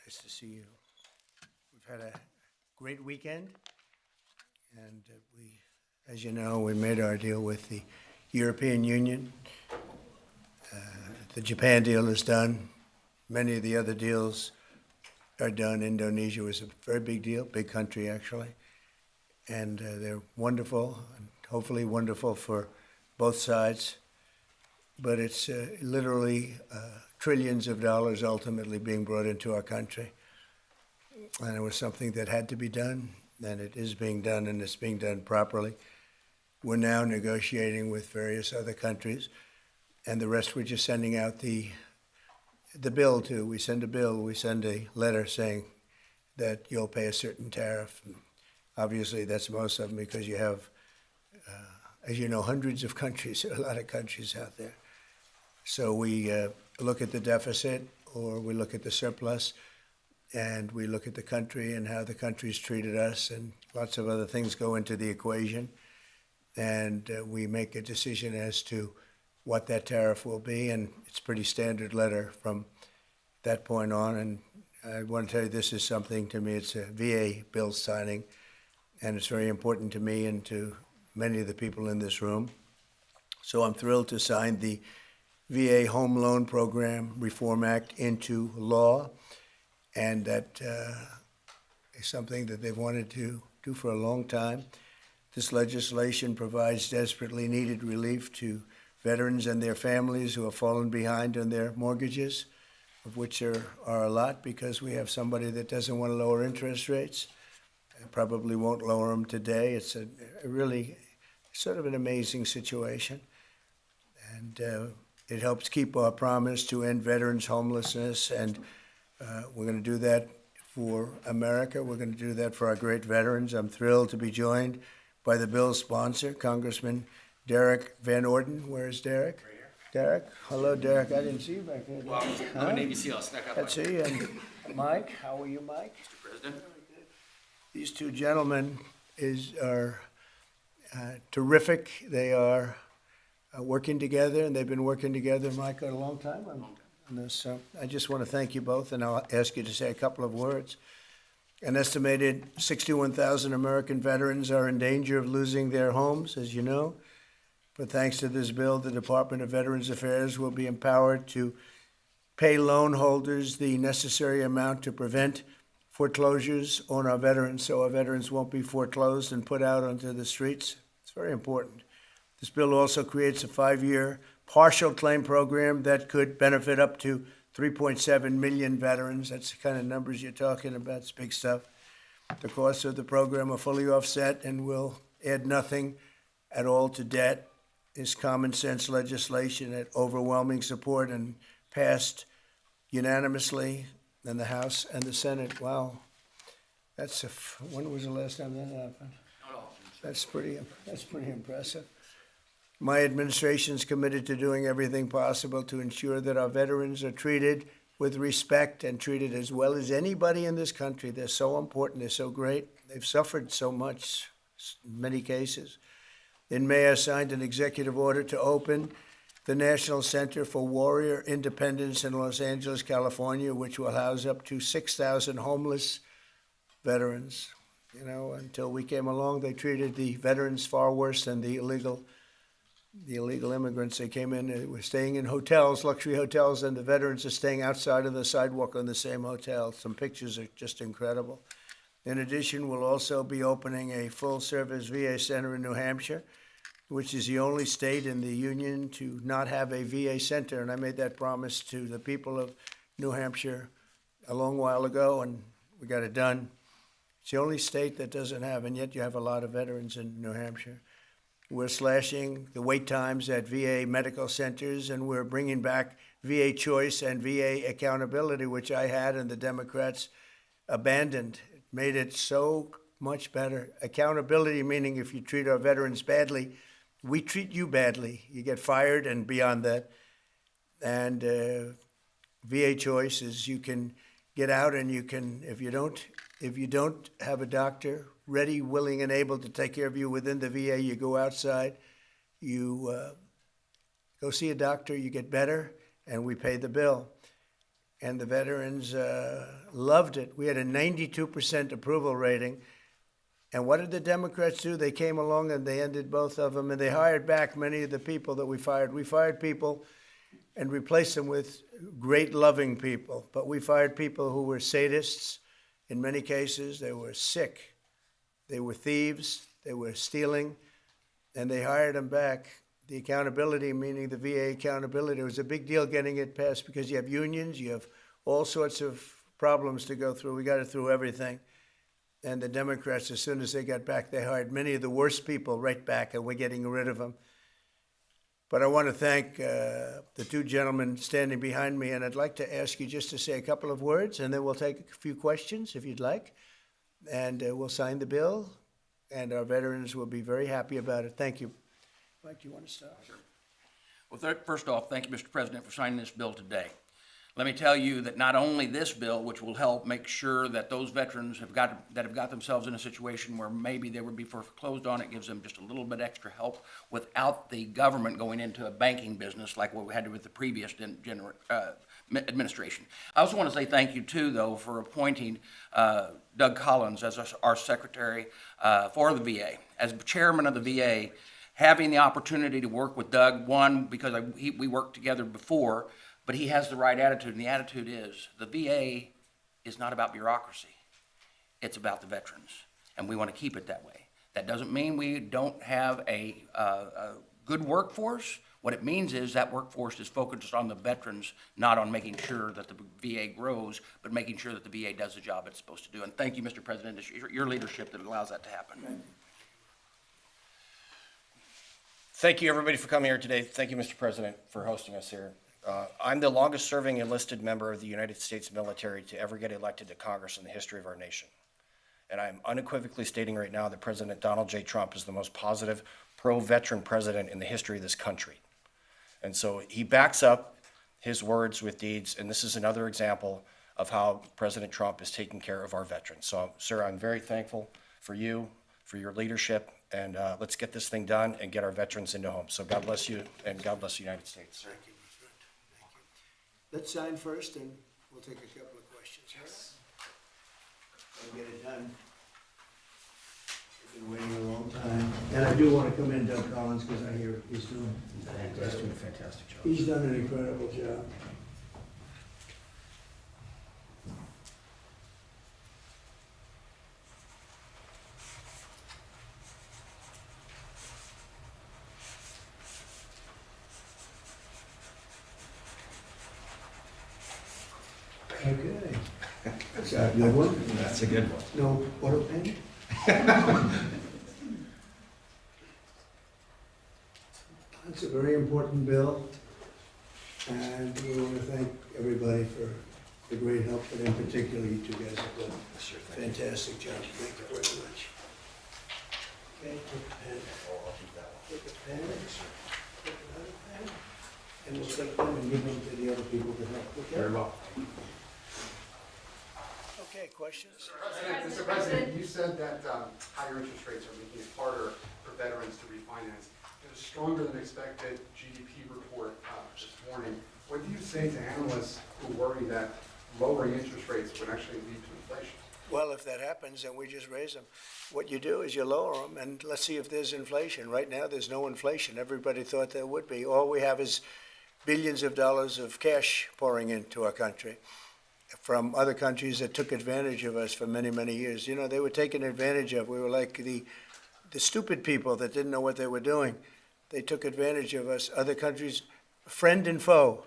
Nice to see you. We've had a great weekend, and as you know, we made our deal with the European Union. The Japan deal is done. Many of the other deals are done. Indonesia was a very big deal, big country actually, and they're wonderful, and hopefully wonderful for both sides. But it's literally trillions of dollars ultimately being brought into our country. And it was something that had to be done, and it is being done, and it's being done properly. We're now negotiating with various other countries, and the rest we're just sending out the bill to. We send a bill, we send a letter saying that you'll pay a certain tariff. And obviously, that's most of them because you have, as you know, hundreds of countries, a lot of countries out there. So we look at the deficit, or we look at the surplus, and we look at the country and how the country's treated us, and lots of other things go into the equation. And we make a decision as to what that tariff will be, and it's a pretty standard letter from that point on. And I want to tell you, this is something, to me, it's a VA bill signing, and it's very important to me and to many of the people in this room. So I'm thrilled to sign the VA Home Loan Program Reform Act into law, and that is something that they've wanted to do for a long time. This legislation provides desperately needed relief to veterans and their families who have fallen behind on their mortgages, of which there are a lot, because we have somebody that doesn't want to lower interest rates and probably won't lower them today. It's a really sort of an amazing situation. And it helps keep our promise to end veterans' homelessness, and we're going to do that for America. We're going to do that for our great veterans. I'm thrilled to be joined by the bill's sponsor, Congressman Derek Van Orden. Where is Derek? Right here. Derek? Hello, Derek. I didn't see you back there. Well, I'm a Navy SEAL. Snuck out That's you. And Mike, how are you, Mike? Mr. President. These two gentlemen are terrific. They are working together, and they've been working together, Mike, a long time on this. So I just want to thank you both, and I'll ask you to say a couple of words. An estimated 61,000 American veterans are in danger of losing their homes, as you know. But thanks to this bill, the Department of Veterans Affairs will be empowered to pay loan holders the necessary amount to prevent foreclosures on our veterans, so our veterans won't be foreclosed and put out onto the streets. It's very important. This bill also creates a 5-year partial claim program that could benefit up to 3.7 million veterans. That's the kind of numbers you're talking about. It's big stuff. The costs of the program are fully offset and will add nothing at all to debt. This common sense legislation had overwhelming support and passed unanimously in the House and the Senate. Wow. When was the last time that happened? That's pretty impressive. My administration is committed to doing everything possible to ensure that our veterans are treated with respect and treated as well as anybody in this country. They're so important. They're so great. They've suffered so much in many cases. In May, I signed an executive order to open the National Center for Warrior Independence in Los Angeles, California, which will house up to 6,000 homeless veterans. You know, until we came along, they treated the veterans far worse than the illegal immigrants. They came in, they were staying in hotels, luxury hotels, and the veterans are staying outside of the sidewalk on the same hotel. Some pictures are just incredible. In addition, we'll also be opening a full-service VA center in New Hampshire, which is the only state in the union to not have a VA center. And I made that promise to the people of New Hampshire a long while ago, and we got it done. It's the only state that doesn't have, and yet you have a lot of veterans in New Hampshire. We're slashing the wait times at VA medical centers, and we're bringing back VA choice and VA accountability, which I had and the Democrats abandoned. It made it so much better. Accountability meaning if you treat our veterans badly, we treat you badly. You get fired and beyond that. And VA choice is you can get out and you can, if you don't have a doctor ready, willing, and able to take care of you within the VA, you go outside, you go see a doctor, you get better, and we pay the bill. and the veterans loved it. We had a 92% approval rating. And what did the Democrats do? They came along and they ended both of them, and they hired back many of the people that we fired. We fired people and replaced them with great, loving people. But we fired people who were sadists. In many cases, they were sick. They were thieves. They were stealing. And they hired them back. The accountability, meaning the VA accountability, it was a big deal getting it passed because you have unions, you have all sorts of problems to go through. We got it through everything. And the Democrats, as soon as they got back, they hired many of the worst people right back, and we're getting rid of them. But I want to thank the two gentlemen standing behind me, and I'd like to ask you just to say a couple of words, and then we'll take a few questions if you'd like, and we'll sign the bill, and our veterans will be very happy about it. Thank you. Mike, do you want to start? Sure. Well, first off, thank you, Mr. President, for signing this bill today. Let me tell you that not only this bill, which will help make sure that those veterans have got themselves in a situation where maybe they would be foreclosed on, it gives them just a little bit extra help without the government going into a banking business like what we had with the previous administration. I also want to say thank you too, though, for appointing Doug Collins as our secretary for the VA. As chairman of the VA, having the opportunity to work with Doug, one, because we worked together before, but he has the right attitude, and the attitude is the VA is not about bureaucracy. It's about the veterans, and we want to keep it that way. That doesn't mean we don't have a good workforce. What it means is that workforce is focused on the veterans, not on making sure that the VA grows, but making sure that the VA does the job it's supposed to do. And thank you, Mr. President. It's your leadership that allows that to happen. Thank you, everybody, for coming here today. Thank you, Mr. President, for hosting us here. I'm the longest-serving enlisted member of the United States military to ever get elected to Congress in the history of our nation. And I'm unequivocally stating right now that President Donald J. Trump is the most positive, pro-veteran president in the history of this country. And so he backs up his words with deeds, and this is another example of how President Trump is taking care of our veterans. So, sir, I'm very thankful for you, for your leadership, and let's get this thing done and get our veterans into homes. So God bless you, and God bless the United States. Thank you, my friend. Thank you. Let's sign first, and we'll take a couple of questions. Yes. I'll get it done. We've been waiting a long time. And I do want to commend Doug Collins, because I hear he's doing He's doing a fantastic job. He's done an incredible job. Okay. That's a good one. That's a good one. No auto pen? It's a very important bill, and we want to thank everybody for the great help, but in particular, you two guys have done a fantastic job. Thank you very much. Okay, take a pen. Take a pen. Take another pen. And we'll take them and give them to the other people to help. Okay? Very well. Okay, questions? Mr. President, you said that higher interest rates are making it harder for veterans to refinance. There's a stronger than expected GDP report this morning. What do you say to analysts who worry that lowering interest rates would actually lead to inflation? Well, if that happens, then we just raise them. What you do is you lower them, and let's see if there's inflation. Right now, there's no inflation. Everybody thought there would be. All we have is billions of dollars of cash pouring into our country from other countries that took advantage of us for many, many years. You know, they were taken advantage of. We were like the stupid people that didn't know what they were doing. They took advantage of us. Other countries, friend and foe.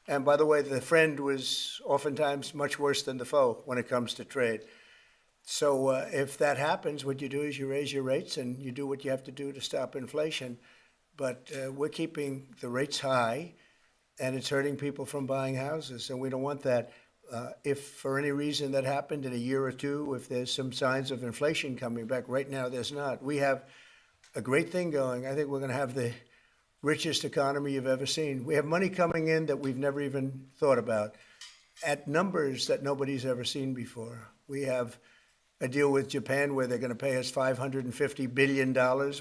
And by the way, the friend was oftentimes much worse than the foe when it comes to trade. So if that happens, what you do is you raise your rates and you do what you have to do to stop inflation. But we're keeping the rates high, and it's hurting people from buying houses, and we don't want that. If for any reason that happened in a year or two, if there's some signs of inflation coming back, right now there's not. We have a great thing going. I think we're going to have the richest economy you've ever seen. We have money coming in that we've never even thought about at numbers that nobody's ever seen before. We have a deal with Japan where they're going to pay us $550 billion.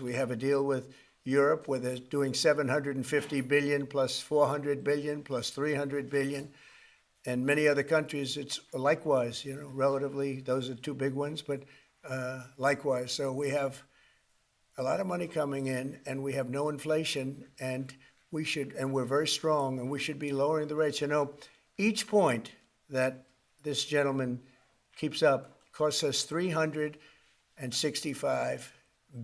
We have a deal with Europe where they're doing $750 billion plus $400 billion plus $300 billion. And many other countries, it's likewise, relatively, those are two big ones, but likewise. So we have a lot of money coming in, and we have no inflation, and we're very strong, and we should be lowering the rates. Each point that this gentleman keeps up costs us $365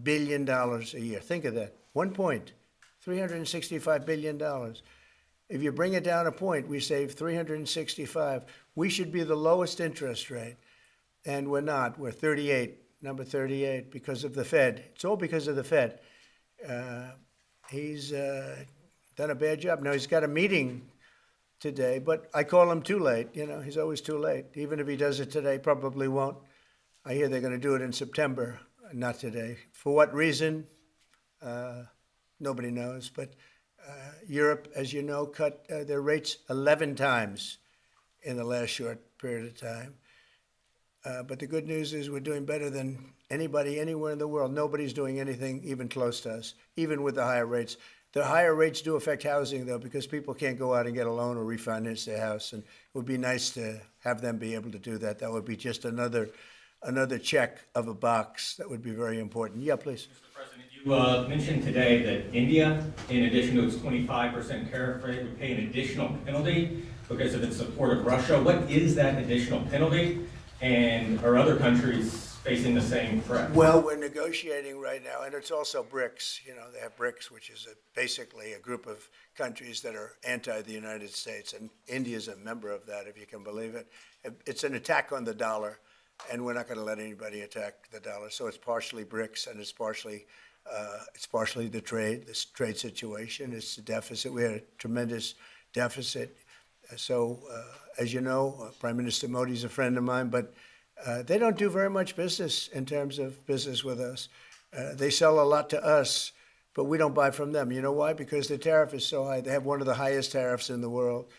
billion a year. Think of that. 1 point, $365 billion. If you bring it down a point, we save 365. We should be the lowest interest rate, and we're not. We're 38, number 38, because of the Fed. It's all because of the Fed. He's done a bad job. Now, he's got a meeting today, but I call him too late. He's always too late. Even if he does it today, probably won't. I hear they're going to do it in September, not today. For what reason? Nobody knows. But Europe, as you know, cut their rates 11 times in the last short period of time. But the good news is we're doing better than anybody anywhere in the world. Nobody's doing anything even close to us, even with the higher rates. The higher rates do affect housing, though, because people can't go out and get a loan or refinance their house. And it would be nice to have them be able to do that. That would be just another check of a box. That would be very important. Yeah, please. Mr. President, you mentioned today that India, in addition to its 25% tariff rate, would pay an additional penalty because of its support of Russia. What is that additional penalty? And are other countries facing the same threat? Well, we're negotiating right now, and it's also BRICS. They have BRICS, which is basically a group of countries that are anti the United States, and India is a member of that, if you can believe it. It's an attack on the dollar, and we're not going to let anybody attack the dollar. So it's partially BRICS, and it's partially the trade situation. It's the deficit. We had a tremendous deficit. So, as you know, Prime Minister Modi's a friend of mine, but they don't do very much business in terms of business with us. They sell a lot to us, but we don't buy from them. You know why? Because the tariff is so high. They have one of the highest tariffs in the world.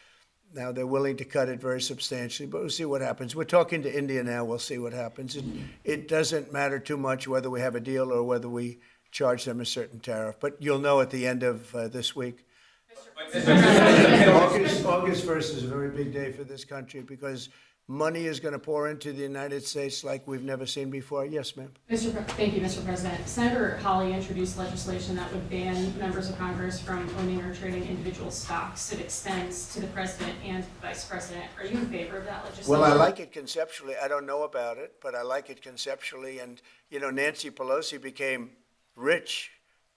Now, they're willing to cut it very substantially, but we'll see what happens. We're talking to India now. We'll see what happens. It doesn't matter too much whether we have a deal or whether we charge them a certain tariff, but you'll know at the end of this week. August 1st is a very big day for this country because money is going to pour into the United States like we've never seen before. Yes, ma'am. Thank you, Mr. President. Senator Hawley introduced legislation that would ban members of Congress from owning or trading individual stocks. It extends to the president and vice president. Are you in favor of that legislation? Well, I like it conceptually. I don't know about it, but I like it conceptually. And, Nancy Pelosi became rich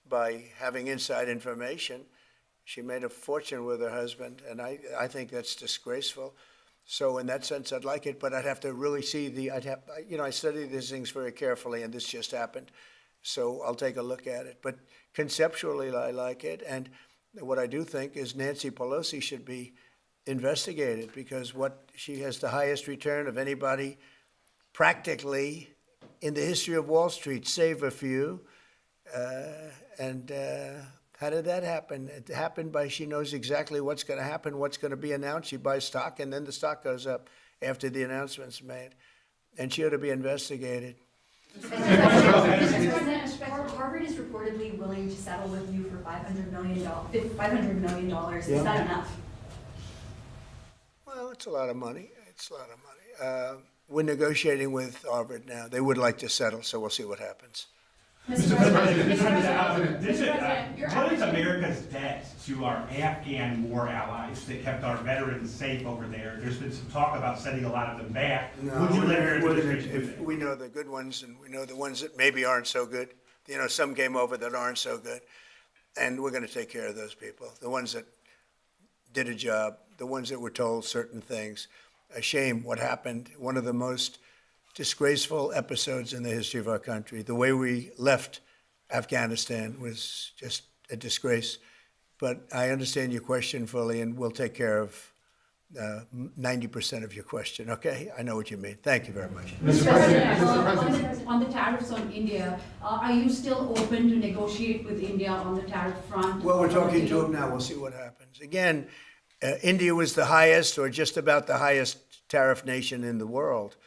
by having inside information. She made a fortune with her husband, and I think that's disgraceful. So in that sense, I'd like it, but I'd have to really see I study these things very carefully, and this just happened. So I'll take a look at it. But conceptually, I like it. And what I do think is Nancy Pelosi should be investigated because she has the highest return of anybody practically in the history of Wall Street, save a few. How did that happen? It happened by she knows exactly what's going to happen, what's going to be announced. She buys stock, and then the stock goes up after the announcement's made. And she ought to be investigated. Mr. President, Harvard is reportedly willing to settle with you for $500 million. Is that enough? Well, it's a lot of money. We're negotiating with Harvard now. They would like to settle, so we'll see what happens. Mr. President, What is America's debt to our Afghan war allies that kept our veterans safe over there? There's been some talk about sending a lot of them back. Would you let your administration do that? We know the good ones, and we know the ones that maybe aren't so good. Some came over that aren't so good. And we're going to take care of those people. The ones that did a job, the ones that were told certain things. A shame what happened. One of the most disgraceful episodes in the history of our country. The way we left Afghanistan was just a disgrace. But I understand your question fully, and we'll take care of 90% of your question, okay? I know what you mean. Thank you very much. Mr. President, on the tariffs on India, are you still open to negotiate with India on the tariff front? Well, we're talking to them now. We'll see what happens. Again, India was the highest or just about the highest tariff nation in the world.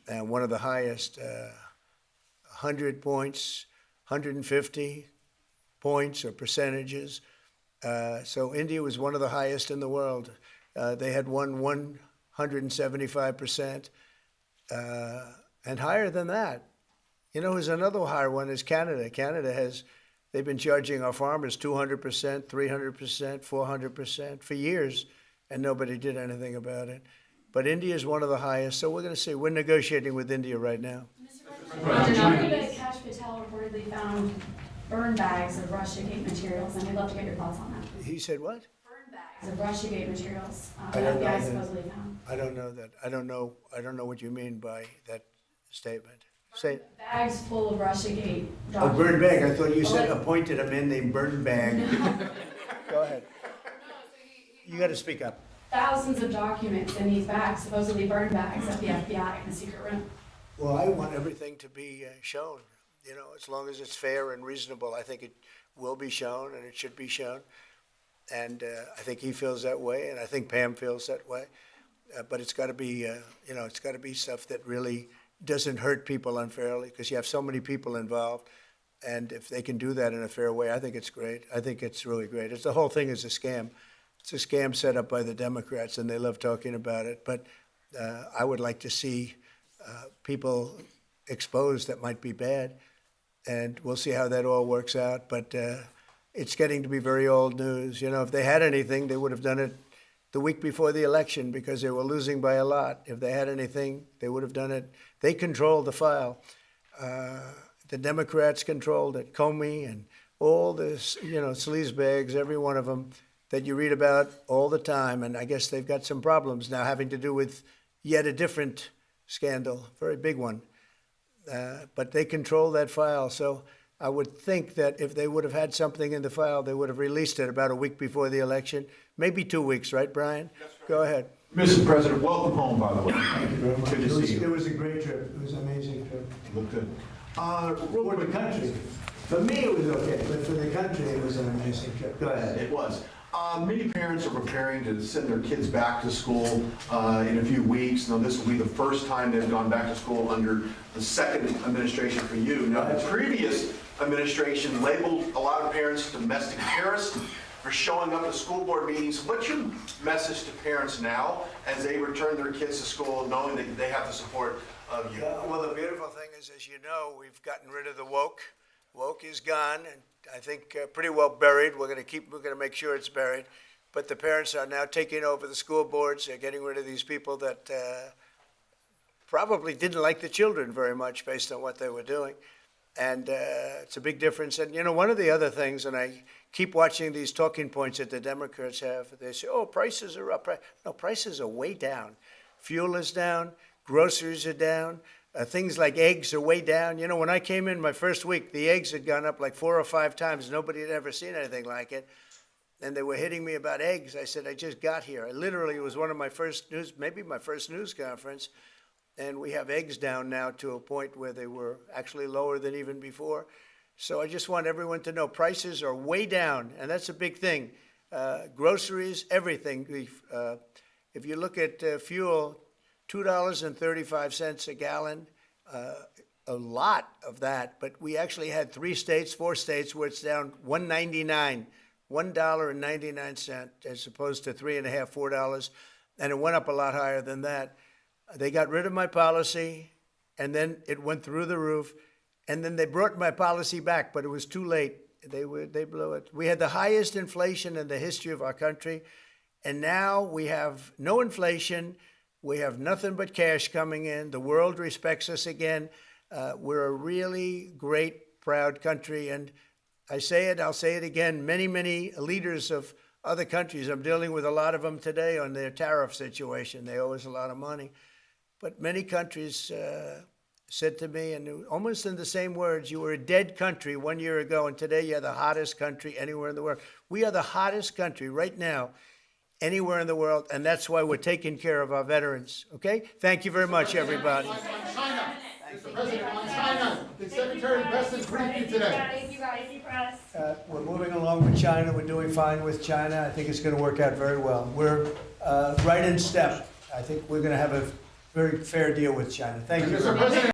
And one of the highest, 100 points, 150 points or percentages. So India was one of the highest in the world. They had won one 175%, and higher than that. You know, who's another higher one is Canada. They've been charging our farmers 200%, 300%, 400% for years, and nobody did anything about it. But India is one of the highest, so we're going to see. We're negotiating with India right now. China, Cash Patel reportedly found burn bags of Russiagate materials, and I'd love to get your thoughts on that. He said what? Burn bags of Russiagate materials I don't that know FBI that. supposedly found. I don't know that. I don't know what you mean by that statement. Say, Bags full of Russiagate oh, documents. Bird Bag. I thought you said Well, appointed a man named Bird Bag. Go ahead. You got to speak up. Thousands of documents in these bags, supposedly burn bags at the FBI in the secret room. Well, I want everything to be shown, you know, as long as it's fair and reasonable. I think it will be shown and it should be shown. And I think he feels that way, and I think Pam feels that way. But it's got to be, you know, it's got to be stuff that really doesn't hurt people unfairly, because you have so many people involved. And if they can do that in a fair way, I think it's great. I think it's really great. The whole thing is a scam. It's a scam set up by the Democrats, and they love talking about it. But I would like to see people exposed that might be bad, and we'll see how that all works out. But it's getting to be very old news. You know, if they had anything, they would have done it the week before the election, because they were losing by a lot. If they had anything, they would have done it. They controlled the file. The Democrats controlled it. Comey and all this, you know, sleazebags, every one of them that you read about all the time. And I guess they've got some problems now having to do with yet a different scandal, very big one. But they control that file. So I would think that if they would have had something in the file, they would have released it about a week before the election, maybe 2 weeks, right, Brian? Go ahead. Mr. President, welcome home, by the way. Thank you very much. Good to see you. It was a great trip. It was an amazing trip. Look good. For the country. For me, it was okay, but for the country, it was an amazing trip. Go ahead. It was. Many parents are preparing to send their kids back to school in a few weeks. Now, this will be the first time they've gone back to school under the second administration for you. Now, the previous administration labeled a lot of parents domestic terrorists for showing up to school board meetings. What's your message to parents now as they return their kids to school, knowing that they have the support of you? Well, the beautiful thing is, as you know, we've gotten rid of the woke. Woke is gone, and I think pretty well buried. We're going to make sure it's buried. But the parents are now taking over the school boards. They're getting rid of these people that probably didn't like the children very much based on what they were doing. And it's a big difference. And, you know, one of the other things, and I keep watching these talking points that the Democrats have, they say, oh, prices are up. No, prices are way down. Fuel is down. Groceries are down. Things like eggs are way down. You know, when I came in my first week, the eggs had gone up like 4 or 5 times. Nobody had ever seen anything like it. And they were hitting me about eggs. I said, I just got here. It was one of my first maybe my first news conference. And we have eggs down now to a point where they were actually lower than even before. So I just want everyone to know prices are way down, and that's a big thing. Groceries, everything. If you look at fuel, $2.35 a gallon, a lot of that. But we actually had 4 states where it's down $1.99, $1.99 as opposed to $3.50, $4, and it went up a lot higher than that. They got rid of my policy, and then it went through the roof, and then they brought my policy back, but it was too late. They blew it. We had the highest inflation in the history of our country, and now we have no inflation. We have nothing but cash coming in. The world respects us again. We're a really great, proud country, and I say it, I'll say it again, many, many leaders of other countries, I'm dealing with a lot of them today on their tariff situation. They owe us a lot of money. But many countries said to me, and almost in the same words, you were a dead country 1 year ago, and today you're the hottest country anywhere in the world. We are the hottest country right now anywhere in the world, and that's why we're taking care of our veterans, okay? Thank you very much, everybody. China. Mr. President, on China, the Secretary of Defense briefed you today. You guys, We're moving along with China. We're doing fine with China. I think it's going to work out very well. We're right in step. I think we're going to have a very fair deal with China. Thank you. Mr. President.